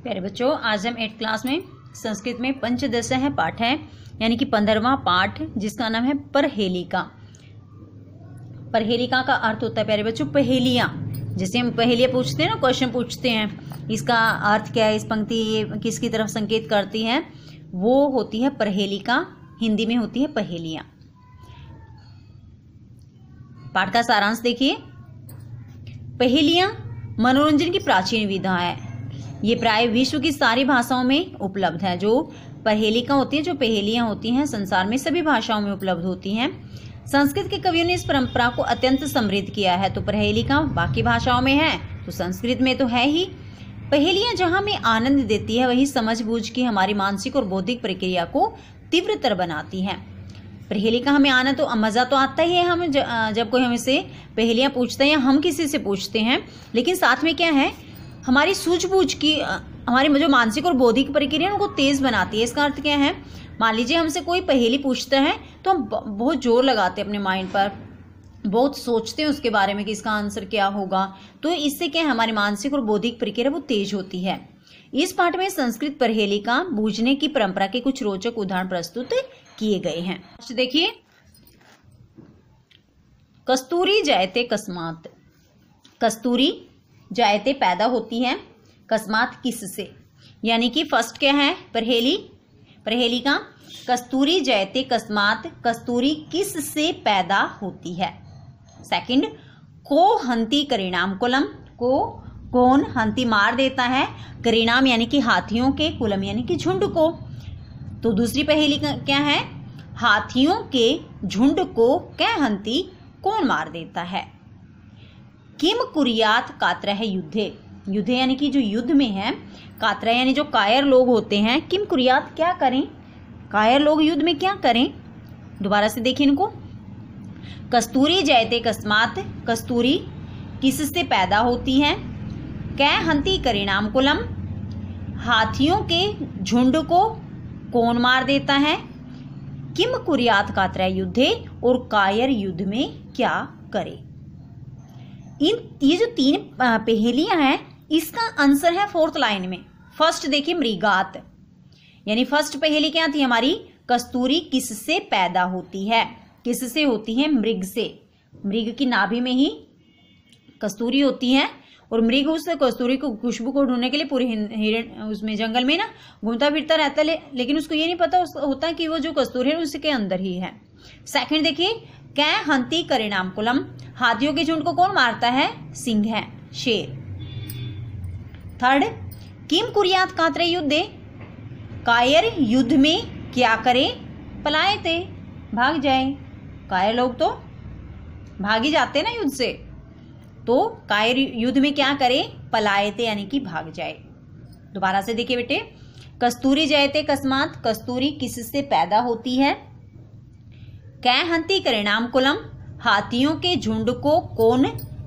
प्यारे बच्चों, आज हम 8th क्लास में संस्कृत में पंचदश पाठ है, यानी कि 15वां पाठ, जिसका नाम है परहेलिका। परहेलिका का अर्थ होता है प्यारे बच्चों पहेलियाँ। जैसे हम पहेलियाँ पूछते हैं ना, क्वेश्चन पूछते हैं, इसका अर्थ क्या है, इस पंक्ति ये किसकी तरफ संकेत करती है, वो होती है परहेलिका। हिंदी में होती है पहेलियाँ। पाठ का सारांश देखिए। पहेलियाँ मनोरंजन की प्राचीन विधा है। ये प्राय विश्व की सारी भाषाओं में उपलब्ध है। जो पहेलिका होती है, जो पहेलियाँ होती हैं, संसार में सभी भाषाओं में उपलब्ध होती हैं। संस्कृत के कवियों ने इस परंपरा को अत्यंत समृद्ध किया है। तो पहेलिका बाकी भाषाओं में है तो संस्कृत में तो है ही। पहेलियाँ जहाँ हमें आनंद देती है, वही समझ बूझ की हमारी मानसिक और बौद्धिक प्रक्रिया को तीव्रतर बनाती है। पहेलिका हमें आना तो मज़ा तो आता ही है, हम जब कोई हमसे पहेलियाँ पूछते हैं या हम किसी से पूछते हैं, लेकिन साथ में क्या है, हमारी सूझबूझ की, हमारी जो मानसिक और बौद्धिक प्रक्रिया है उनको तेज बनाती है। इसका अर्थ क्या है, मान लीजिए हमसे कोई पहेली पूछता है तो हम बहुत जोर लगाते हैं अपने माइंड पर, बहुत सोचते हैं उसके बारे में कि इसका आंसर क्या होगा। तो इससे क्या है, हमारी मानसिक और बौद्धिक प्रक्रिया वो तेज होती है। इस पाठ में संस्कृत पहेलिका बूझने की परंपरा के कुछ रोचक उदाहरण प्रस्तुत किए गए हैं। देखिए, कस्तूरी जायते कस्मात। कस्तूरी जायते पैदा होती है, कस्मात किससे, यानी कि फर्स्ट क्या है पहेलिका, कस्तूरी जायते कस्मात, कस्तूरी किससे पैदा होती है। सेकंड, को हंती करिणाम कुलम, को कौन हंती मार देता है, करिणाम यानी कि हाथियों के, कुलम यानी कि झुंड को। तो दूसरी पहेली क्या है, हाथियों के झुंड को क्या हंती कौन मार देता है। किम कुरियात कात्रह युद्धे, युद्धे यानी कि जो युद्ध में है, कात्रह यानी जो कायर लोग होते हैं, किम कुरियात क्या करें, कायर लोग युद्ध में क्या करें। दोबारा से देखिए इनको। कस्तूरी जयते कस्मात, कस्तूरी किससे पैदा होती है, कै हंती करिणाम कुलम, हाथियों के झुंड को कौन मार देता है, किम कुरियात कात्रह युद्धे, और कायर युद्ध में क्या करे। ये जो तीन पहेलियां हैं, इसका आंसर है 4th लाइन में। फर्स्ट देखिए मृगात, यानी फर्स्ट पहेली क्या थी हमारी, कस्तूरी किससे पैदा होती है, किससे होती है, मृग से। मृग की नाभि में ही कस्तूरी होती है, और मृग उस कस्तूरी को, खुशबू को ढूंढने के लिए पूरे हिरण उसमें जंगल में ना घूमता फिरता रहता है, लेकिन उसको ये नहीं पता होता कि वो जो कस्तूरी है उसके अंदर ही है। सेकंड देखिए, कै हंती करिणाम कुलम, हाथियों के झुंड को कौन मारता है, सिंह है, शेर। थर्ड, किम कुरियात कात्रे युद्धे, कायर युद्ध में क्या करे, पलाए थे, भाग जाए। कायर लोग तो भाग ही जाते हैं ना युद्ध से, तो कायर युद्ध में क्या करे, पलाए थे यानी कि भाग जाए। दोबारा से देखिए बेटे, कस्तूरी जयते कस्मात, कस्तूरी किससे पैदा होती है, कै हंती करिणाम कुलम, हाथियों के झुंड को कौन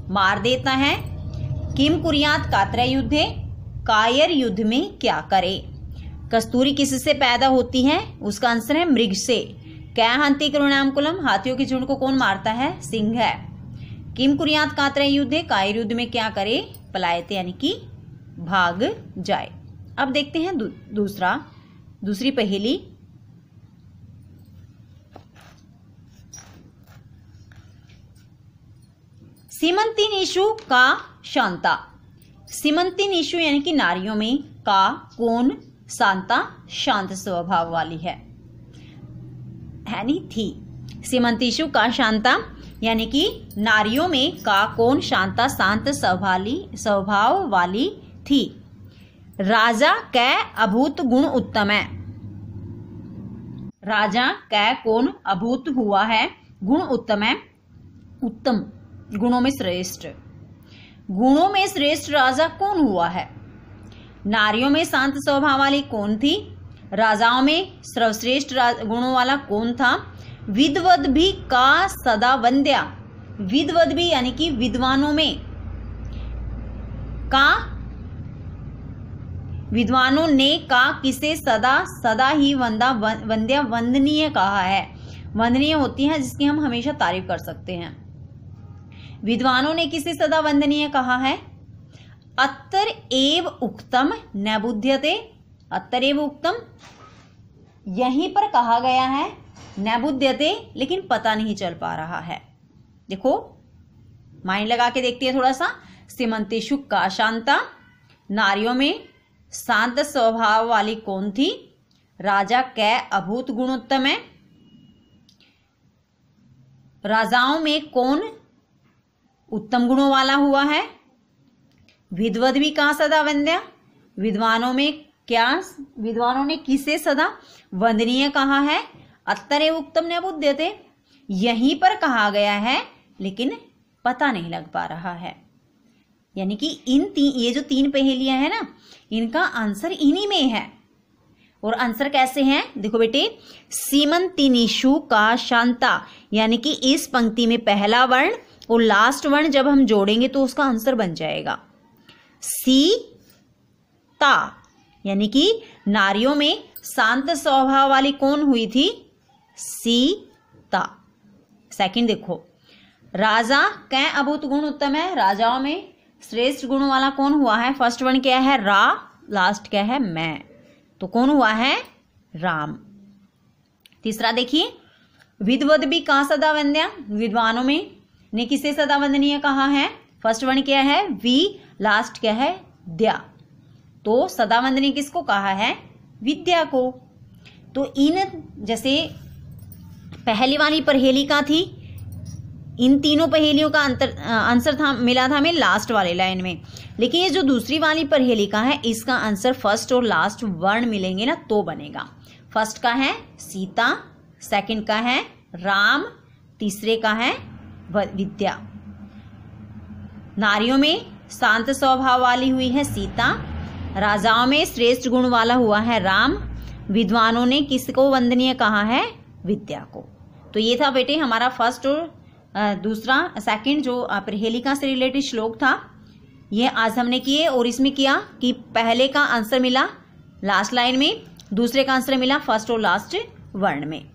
मार देता है, किम कुरियात कात्रे युद्धे, कायर युद्ध में क्या करे। कस्तूरी किससे पैदा होती है, उसका आंसर है मृग से। कै हंती करिणाम कुलम, हाथियों के झुंड को कौन मारता है, सिंह है। किम कुरियात कात्रे युद्धे, कायर युद्ध में क्या करे, पलायते यानी कि भाग जाए। अब देखते हैं दूसरी पहेली। सीमंतिनीषु का शांता। सीमंतिनीषु यानी कि नारियों में का कौन शांता, शांत स्वभाव वाली है, यानी थी। सीमंतिषु का शांता यानी कि नारियों में का कौन शांता, शांत स्वभाव वाली थी। राजा कै अभूत गुण उत्तम है, राजा कै कौन अभूत हुआ है, गुण उत्तम है, उत्तम गुणों में श्रेष्ठ। गुणों में श्रेष्ठ राजा कौन हुआ है। नारियों में शांत स्वभाव वाली कौन थी, राजाओं में सर्वश्रेष्ठ गुणों वाला कौन था। विद्वद भी का सदा वंद्या, विद्वद भी यानी कि विद्वानों में, का विद्वानों ने का किसे सदा ही वंद्या वंदनीय कहा है। वंदनीय होती है जिसकी हम हमेशा तारीफ कर सकते हैं। विद्वानों ने किसे सदा वंदनीय कहा है, अत्र एव उक्तम न बुध्यते, अत्र एव उक्तम यहीं पर कहा गया है, न बुध्यते लेकिन पता नहीं चल पा रहा है। देखो माइंड लगा के देखती है थोड़ा सा। सीमंतेषु का शांता, नारियों में शांत स्वभाव वाली कौन थी? राजा कै अभूत गुणोत्तम है, राजाओं में कौन उत्तम गुणों वाला हुआ है? विद्वद भी कहाँ सदा वंद्या, विद्वानों ने किसे सदा वंदनीय कहा है? अत्तरे उत्तम न बुध्यते, यहीं पर कहा गया है लेकिन पता नहीं लग पा रहा है। यानी कि ये जो 3 पहेलियां हैं ना, इनका आंसर इन्हीं में है। और आंसर कैसे हैं? देखो बेटे, सीमंतिनीषु का शांता, यानी कि इस पंक्ति में पहला वर्ण और लास्ट वर्ण जब हम जोड़ेंगे तो उसका आंसर बन जाएगा सीता, यानी कि नारियों में शांत स्वभाव वाली कौन हुई थी? सीता। सेकंड देखो, राजा कै अभूत गुण उत्तम है, राजाओं में श्रेष्ठ गुण वाला कौन हुआ है? फर्स्ट वर्ण क्या है? रा, लास्ट क्या है? मैं, तो कौन हुआ है? राम। तीसरा देखिए, विद्वद भी कहाँ सदा वंद्या, विद्वानों में ने किसे सदा वंदनीय कहा है? फर्स्ट वर्ण क्या है? वी, लास्ट क्या है? द्या, तो सदा वंदनीय किसको कहा है? विद्या को। तो इन जैसे पहली वाली पहेली का थी, इन तीनों पहेलियों का आंसर था मिला था हमें लास्ट वाले लाइन में, लेकिन ये जो दूसरी वाली पहेली का है इसका आंसर फर्स्ट और लास्ट वर्ण मिलेंगे ना तो बनेगा। फर्स्ट का है सीता, सेकंड का है राम, तीसरे का है विद्या। नारियों में शांत स्वभाव वाली हुई है सीता, राजाओं में श्रेष्ठ गुण वाला हुआ है राम, विद्वानों ने किसको वंदनीय कहा है? विद्या को। तो ये था बेटे हमारा फर्स्ट और दूसरा सेकंड जो पहेलिका से रिलेटेड श्लोक था, ये आज हमने किए। और इसमें किया कि पहले का आंसर मिला लास्ट लाइन में, दूसरे का आंसर मिला फर्स्ट और लास्ट वर्ण में।